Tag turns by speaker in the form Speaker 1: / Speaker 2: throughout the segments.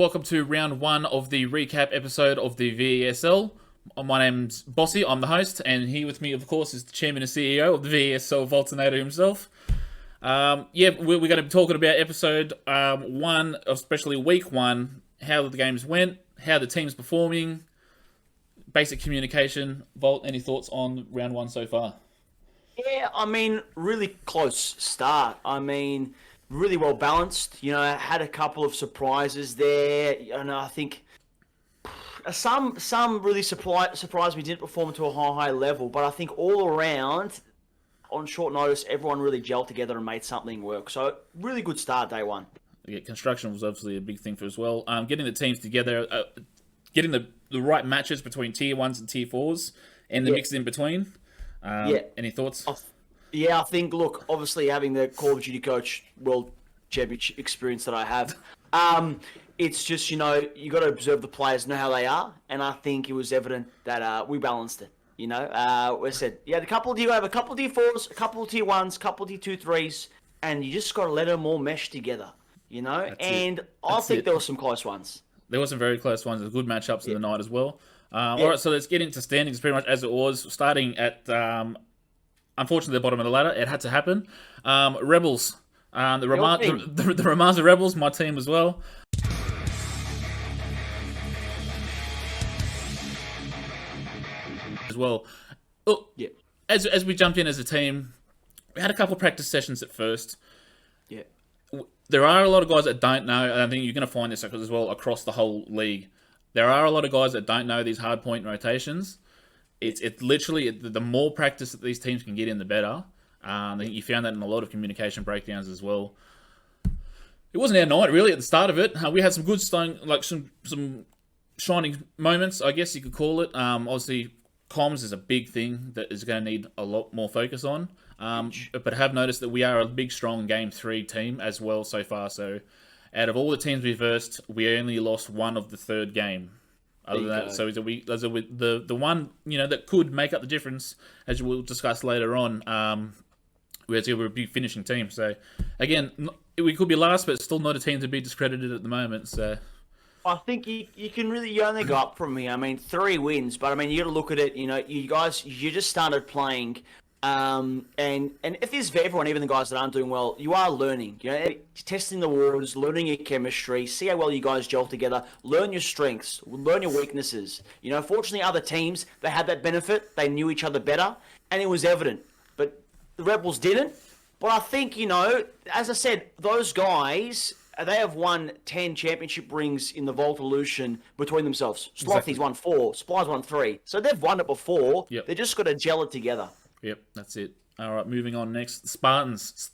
Speaker 1: Welcome to round one of the recap episode of the VESL. My name's Bossy, I'm the host, and here with me, of course, is the chairman and CEO of the VESL, Voltinator himself. We're going to be talking about episode one, especially week one, how the games went, how the team's performing, basic communication. Volt, any thoughts on round one so far?
Speaker 2: Yeah, really close start. Really well balanced. Had a couple of surprises there. I think some really surprised me didn't perform to a high level, but I think all around, on short notice, everyone really gelled together and made something work. So really good start day one.
Speaker 1: Yeah, construction was obviously a big thing for as well. Getting the teams together, getting the right matches between tier ones and tier fours, and the mix in between. Any thoughts?
Speaker 2: Yeah, I think, look, obviously having the Call of Duty Coach World Championship experience that I have, it's just, you got to observe the players, know how they are, and I think it was evident that we balanced it. We said, you have a couple of tier fours, a couple of tier ones, a couple of tier 2-3s, and you just got to let them all mesh together, I think there were some close ones.
Speaker 1: There were some very close ones. There's good matchups in the night as well. All right, so let's get into standings pretty much as it was, starting at... unfortunately, the bottom of the ladder. It had to happen. Rebels. The Ramaza Rebels, my team as well. Look, as we jumped in as a team, we had a couple of practice sessions at first.
Speaker 2: Yeah.
Speaker 1: There are a lot of guys that don't know, and I think you're going to find this as well across the whole league. There are a lot of guys that don't know these hard point rotations. It's literally, the more practice that these teams can get in, the better. I think you found that in a lot of communication breakdowns as well. It wasn't our night, really, at the start of it. We had some good, some shining moments, I guess you could call it. Obviously, comms is a big thing that is going to need a lot more focus on. But have noticed that we are a big, strong Game 3 team as well so far. So, out of all the teams we versed, we only lost one of the third game. Other than that, so the one that could make up the difference, as we'll discuss later on, we're a big finishing team. So again, we could be last, but it's still not a team to be discredited at the moment. So
Speaker 2: I think you only go up from here. 3 wins, but you got to look at it. You guys, you just started playing. And if this is for everyone, even the guys that aren't doing well, you are learning. Testing the waters, learning your chemistry, see how well you guys gel together, learn your strengths, learn your weaknesses. Fortunately, other teams, they had that benefit. They knew each other better, and it was evident. But the Rebels didn't. But I think, as I said, those guys, they have won 10 championship rings in the Voltolution between themselves. Slothy's won 4, Sply's won 3. So they've won it before.
Speaker 1: Yep.
Speaker 2: They just got to gel it together.
Speaker 1: Yep, that's it. All right, moving on next. Spartans.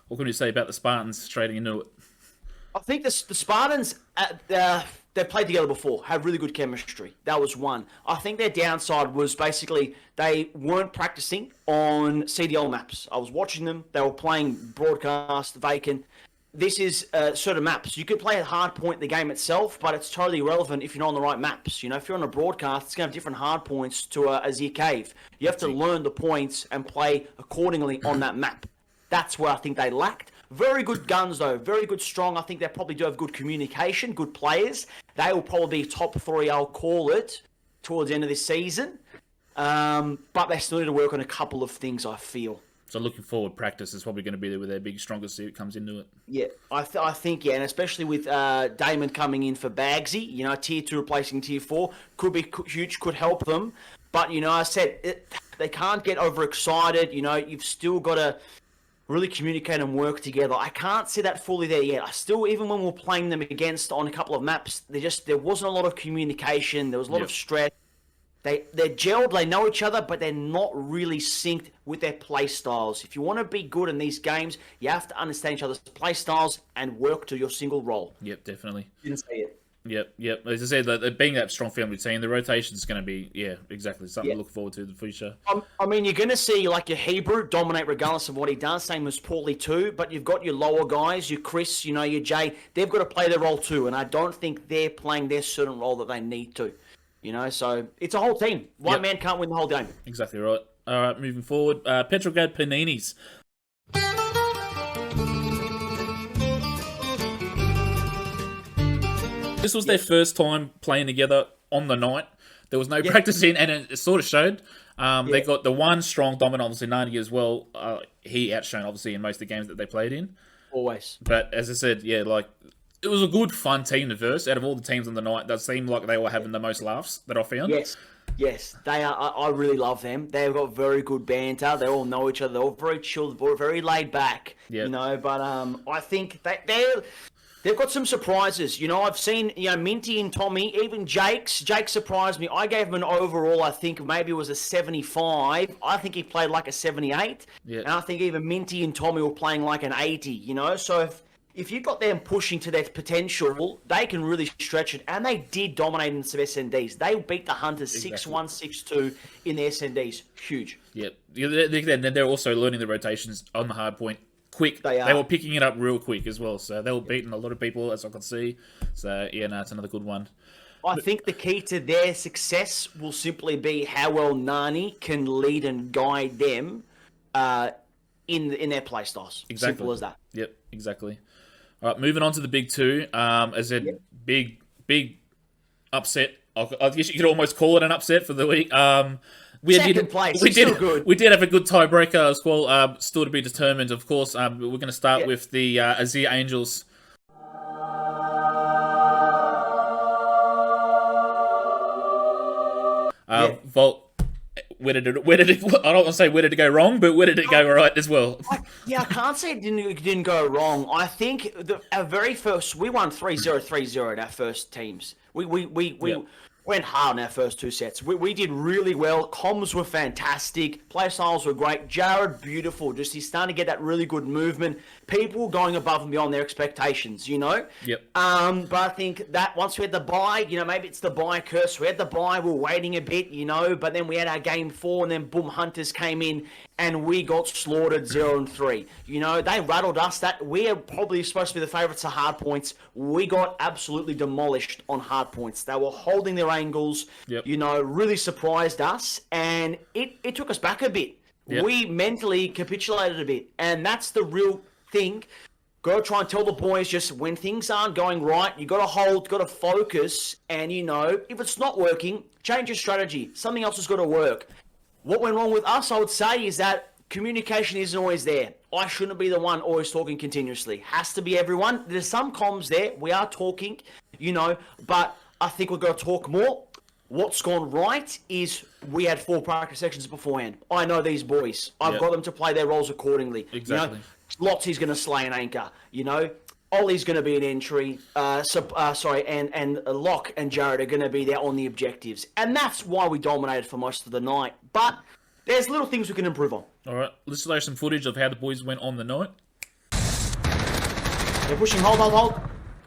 Speaker 1: What can you say about the Spartans straight into it?
Speaker 2: I think the Spartans, they played together before, had really good chemistry. That was one. I think their downside was basically they weren't practicing on CDL maps. I was watching them. They were playing broadcast, vacant. This is certain maps. You could play a hard point in the game itself, but it's totally irrelevant if you're not on the right maps. If you're on a broadcast, it's going to have different hard points to a Azir Cave. You have to learn the points and play accordingly on that map. That's where I think they lacked. Very good guns, though. Very good, strong. I think they probably do have good communication, good players. They will probably be top 3, I'll call it, towards the end of this season. But they still need to work on a couple of things, I feel.
Speaker 1: So looking forward, practice is probably going to be there with their big, strongest suit comes into it.
Speaker 2: Yeah, I think, and especially with Damon coming in for Bagsy, tier 2 replacing tier 4, could be huge, could help them. But, I said, they can't get overexcited. You've still got to really communicate and work together. I can't see that fully there yet. I still, even when we're playing them against on a couple of maps, there wasn't a lot of communication. There was a lot of stress. They're gelled, they know each other, but they're not really synced with their play styles. If you want to be good in these games, you have to understand each other's play styles and work to your single role.
Speaker 1: Yep, definitely.
Speaker 2: Didn't say it.
Speaker 1: Yep. As I said, being that strong family team, the rotation is going to be, exactly, something to look forward to in the future.
Speaker 2: You're going to see your Hebrew dominate regardless of what he does, same as Paulie too, but you've got your lower guys, your Chris, your Jay, they've got to play their role too, and I don't think they're playing their certain role that they need to. So it's a whole team. One man can't win the whole game.
Speaker 1: Exactly right. All right, moving forward. Petrograd Paninis. This was their first time playing together on the night. There was no practicing, and it sort of showed. They got the one strong dominant, obviously, Nani as well. He outshone, obviously, in most of the games that they played in.
Speaker 2: Always.
Speaker 1: But as I said, yeah, like, it was a good, fun team to verse. Out of all the teams on the night, that seemed like they were having the most laughs that I found.
Speaker 2: Yes, they are. I really love them. They've got very good banter. They all know each other. They're all very chill, very laid back.
Speaker 1: Yep.
Speaker 2: You know, but I think they've got some surprises. You know, I've seen, you know, Minty and Tommy, even Jake surprised me. I gave him an overall, I think maybe it was a 75. I think he played like a 78.
Speaker 1: Yeah.
Speaker 2: And I think even Minty and Tommy were playing like an 80, you know? So if you've got them pushing to their potential, they can really stretch it. And they did dominate in some SNDs. They beat the Hunters 6-1, 6-2 in the SNDs. Huge.
Speaker 1: Yep. They're also learning the rotations on the hard point quick.
Speaker 2: They
Speaker 1: were picking it up real quick as well. So they were beating a lot of people, as I could see. So, yeah, no, it's another good one.
Speaker 2: I think the key to their success will simply be how well Nani can lead and guide them in their play styles.
Speaker 1: Exactly.
Speaker 2: Simple as that.
Speaker 1: Yep, exactly. All right, moving on to the big two. As I said, big upset. I guess you could almost call it an upset for the week.
Speaker 2: Second place. Still good.
Speaker 1: We did have a good tiebreaker as well. Still to be determined, of course. We're going to start with the Azir Angels. Volt. Where did it? I don't want to say where did it go wrong, but where did it go right as well?
Speaker 2: I can't say it didn't go wrong. I think our very first, we won 3-0, 3-0 at our first teams. We went hard in our first two sets. We did really well. Comms were fantastic. Play styles were great. Jared, beautiful. Just he's starting to get that really good movement. People going above and beyond their expectations, you know?
Speaker 1: Yep.
Speaker 2: But I think that once we had the bye, you know, maybe it's the bye curse. We had the bye, we were waiting a bit, you know, but then we had our game 4 and then boom, Hunters came in and we got slaughtered 0-3. You know, they rattled us. That we are probably supposed to be the favourites to hard points. We got absolutely demolished on hard points. They were holding their angles, you know, really surprised us, and it took us back a bit.
Speaker 1: Yep.
Speaker 2: We mentally capitulated a bit, and that's the real thing. Got to try and tell the boys just when things aren't going right, you got to hold, got to focus, and, you know, if it's not working, change your strategy. Something else has got to work. What went wrong with us, I would say, is that communication isn't always there. I shouldn't be the one always talking continuously. Has to be everyone. There's some comms there. We are talking, you know, but I think we've got to talk more. What's gone right is we had 4 practice sections beforehand. I know these boys. I've got them to play their roles accordingly.
Speaker 1: Exactly.
Speaker 2: You know, Lottie's going to slay an anchor, you know. Ollie's going to be an entry. And Locke and Jared are going to be there on the objectives. And that's why we dominated for most of the night. But there's little things we can improve on.
Speaker 1: All right, let's show some footage of how the boys went on the night.
Speaker 2: They're pushing. Hold.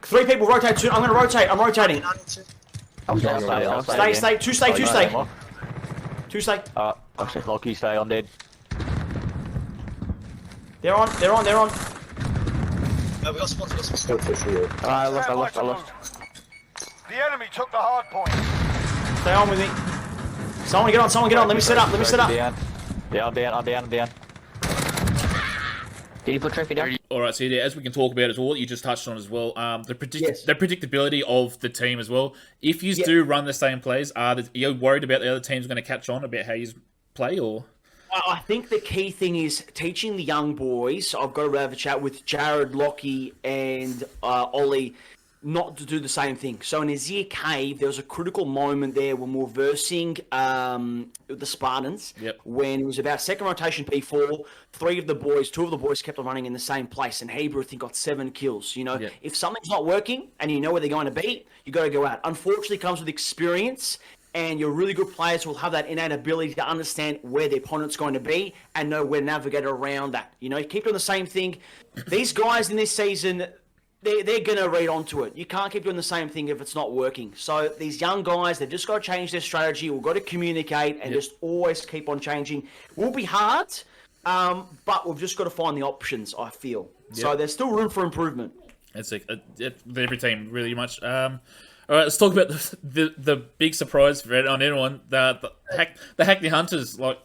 Speaker 2: 3 people rotate. 2. I'm going to rotate. I'm rotating. Stay. 2 stay. 2 stay. 2 stay.
Speaker 3: Actually, Lockie, stay on dead.
Speaker 2: They're on.
Speaker 4: No, we got spots.
Speaker 3: I lost.
Speaker 4: The enemy took the hard point.
Speaker 2: Stay on with me. Someone get on. Let me set up.
Speaker 3: Yeah, I'm down. Did you put Trophy down?
Speaker 1: Alright, so yeah, as we can talk about as well, what you just touched on as well, the predictability of the team as well. If you do run the same plays, are you worried about the other teams going to catch on about how you play, or?
Speaker 2: I think the key thing is teaching the young boys. I've got to have a chat with Jared, Lockie, and Ollie not to do the same thing. So in Azir Cave, there was a critical moment there when we were versing the Spartans. When it was about second rotation P4, 2 of the boys kept on running in the same place, and Hebrew, I think, got 7 kills. You know, if something's not working and you know where they're going to be, you got to go out. Unfortunately, it comes with experience. And your really good players will have that innate ability to understand where the opponent's going to be and know where to navigate around that. You know, keep doing the same thing. These guys in this season, they're going to read onto it. You can't keep doing the same thing if it's not working. So these young guys, they've just got to change their strategy. We've got to communicate and just always keep on changing. It will be hard, but we've just got to find the options, I feel. So there's still room for improvement.
Speaker 1: It's like every team, really much. All right, let's talk about the big surprise for anyone. The Hackney Hunters, like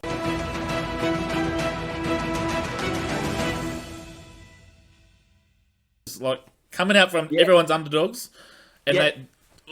Speaker 1: coming out from everyone's underdogs, and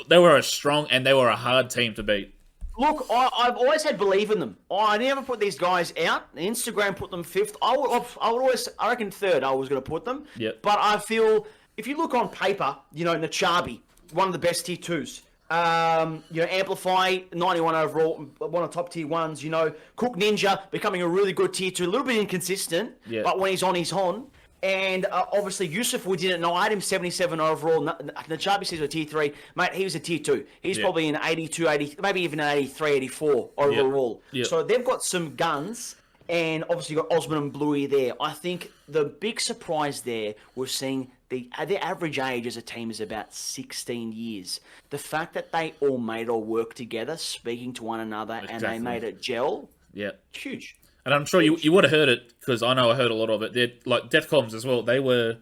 Speaker 1: they were a strong and they were a hard team to beat.
Speaker 2: Look, I've always had belief in them. I never put these guys out. Instagram put them 5th. I would always, I reckon 3rd I was going to put them.
Speaker 1: Yep.
Speaker 2: But I feel, if you look on paper, you know, Nachabi, one of the best tier 2s. You know, Amplify, 91 overall, one of the top tier 1s. You know, Cook Ninja, becoming a really good tier 2. A little bit inconsistent, but when he's on, he's on. And obviously, Yusuf, we didn't know. I had him 77 overall. Nachabi says we're tier 3. Mate, he was a tier 2. He's probably an 82, 80, maybe even an 83, 84 overall.
Speaker 1: Yep.
Speaker 2: So they've got some guns. And obviously, you've got Osman and Bluey there. I think the big surprise there was seeing their average age as a team is about 16 years. The fact that they all made or work together, speaking to one another, and they made it gel, huge.
Speaker 1: And I'm sure you would have heard it, because I know I heard a lot of it. They're, like Defcoms as well, they were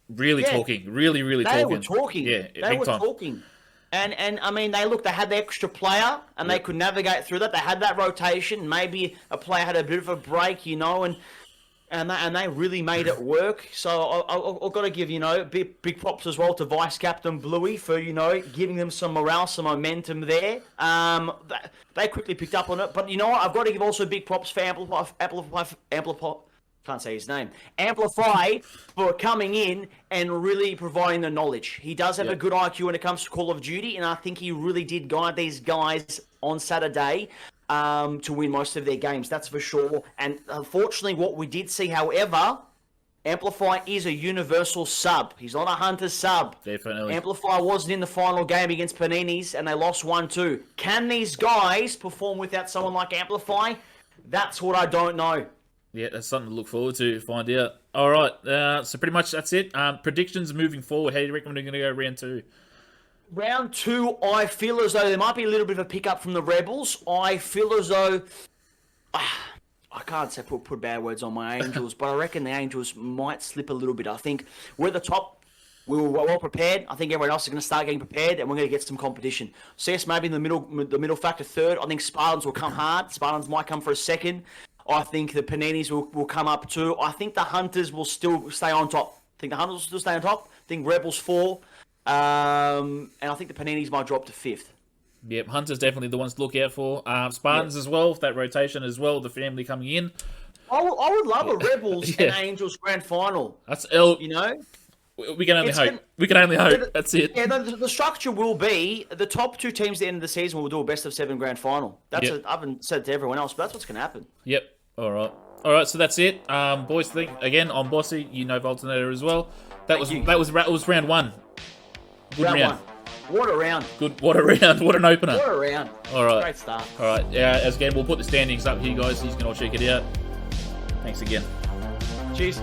Speaker 1: really talking, really talking.
Speaker 2: They were talking.
Speaker 1: Yeah,
Speaker 2: they were talking. And I mean, they had the extra player, and they could navigate through that. They had that rotation. Maybe a player had a bit of a break, you know, and they really made it work. So I've got to give, you know, big props as well to Vice Captain Bluey for, you know, giving them some morale, some momentum there. They quickly picked up on it. But you know what? I've got to give also big props for Amplify. Can't say his name. Amplify for coming in and really providing the knowledge. He does have a good IQ when it comes to Call of Duty, and I think he really did guide these guys on Saturday to win most of their games. That's for sure. And unfortunately, what we did see, however, Amplify is a universal sub. He's not a Hunter sub.
Speaker 1: Definitely.
Speaker 2: Amplify wasn't in the final game against Panini's, and they lost 1-2. Can these guys perform without someone like Amplify? That's what I don't know.
Speaker 1: Yeah, that's something to look forward to, find out. All right, so pretty much that's it. Predictions moving forward. How do you reckon we're going to go round 2?
Speaker 2: Round 2, I feel as though there might be a little bit of a pickup from the Rebels. I feel as though... I can't say put bad words on my Angels, but I reckon the Angels might slip a little bit. I think we're the top. We were well prepared. I think everyone else is going to start getting prepared, and we're going to get some competition. CS maybe in the middle factor 3rd. I think Spartans will come hard. Spartans might come for a 2nd. I think the Paninis will come up too. I think the Hunters will still stay on top. I think Rebels 4. And I think the Paninis might drop to 5th.
Speaker 1: Yep, Hunters definitely the ones to look out for. Spartans as well, that rotation as well, the family coming in.
Speaker 2: I would love a Rebels and Angels grand final.
Speaker 1: That's
Speaker 2: you know?
Speaker 1: We can only hope. We can only hope. That's it.
Speaker 2: Yeah, the structure will be the top 2 teams at the end of the season will do a best of 7 grand final. I haven't said it to everyone else, but that's what's going to happen.
Speaker 1: Yep. All right. So that's it, boys. Again, I'm Bossy. You know Voltinator as well. That was round 1. Good round.
Speaker 2: What a round.
Speaker 1: Good. What a round. What an opener.
Speaker 2: What a round.
Speaker 1: All right.
Speaker 2: Great start.
Speaker 1: All right. Yeah. As again, we'll put the standings up here, guys. So you can all check it out. Thanks again.
Speaker 2: Cheers.